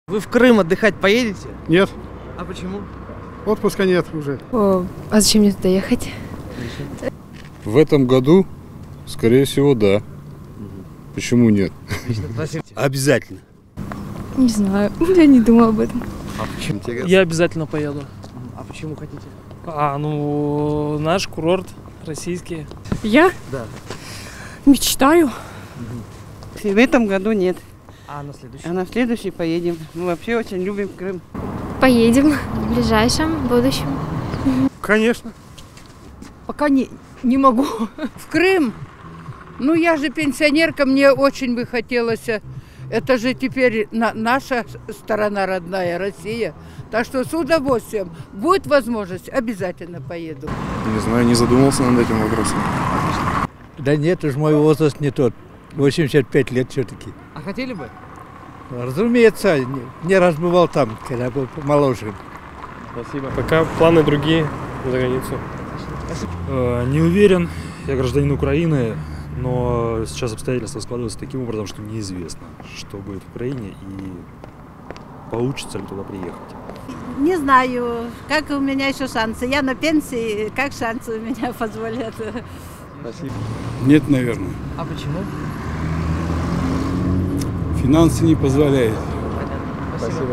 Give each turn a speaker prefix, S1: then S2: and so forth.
S1: Вы в Крым отдыхать поедете?
S2: Нет,
S1: А почему?
S2: отпуска нет уже.
S3: А зачем мне туда ехать?
S4: В этом году, скорее всего, да. Почему нет?
S5: Обязательно.
S3: Не знаю, я не думала об этом.
S1: А почему?
S6: Я обязательно поеду.
S1: А почему хотите?
S6: Наш курорт российский.
S7: Я
S1: Да.
S7: мечтаю.
S8: В этом году нет,
S1: А на следующий?
S8: а на следующий поедем. Мы вообще очень любим Крым.
S3: Поедем в ближайшем будущем.
S2: Конечно.
S7: Пока не могу.
S9: В Крым? Ну, я же пенсионерка, мне очень бы хотелось. Это же теперь наша сторона родная, Россия. Так что с удовольствием. Будет возможность, обязательно поеду.
S4: Не знаю, не задумывался над этим вопросом.
S5: Да нет, уж мой возраст не тот. 85 лет все-таки.
S1: А хотели бы?
S5: Разумеется, не раз бывал там, когда был моложе.
S6: Спасибо. Пока планы другие за границу.
S10: Не уверен, я гражданин Украины, но сейчас обстоятельства складываются таким образом, что неизвестно, что будет в Украине и получится ли туда приехать.
S11: Не знаю, как у меня еще шансы. Я на пенсии, как шансы у меня позволят.
S1: Спасибо.
S2: Нет, наверное.
S1: А почему?
S2: Финансы не позволяют.
S1: Спасибо.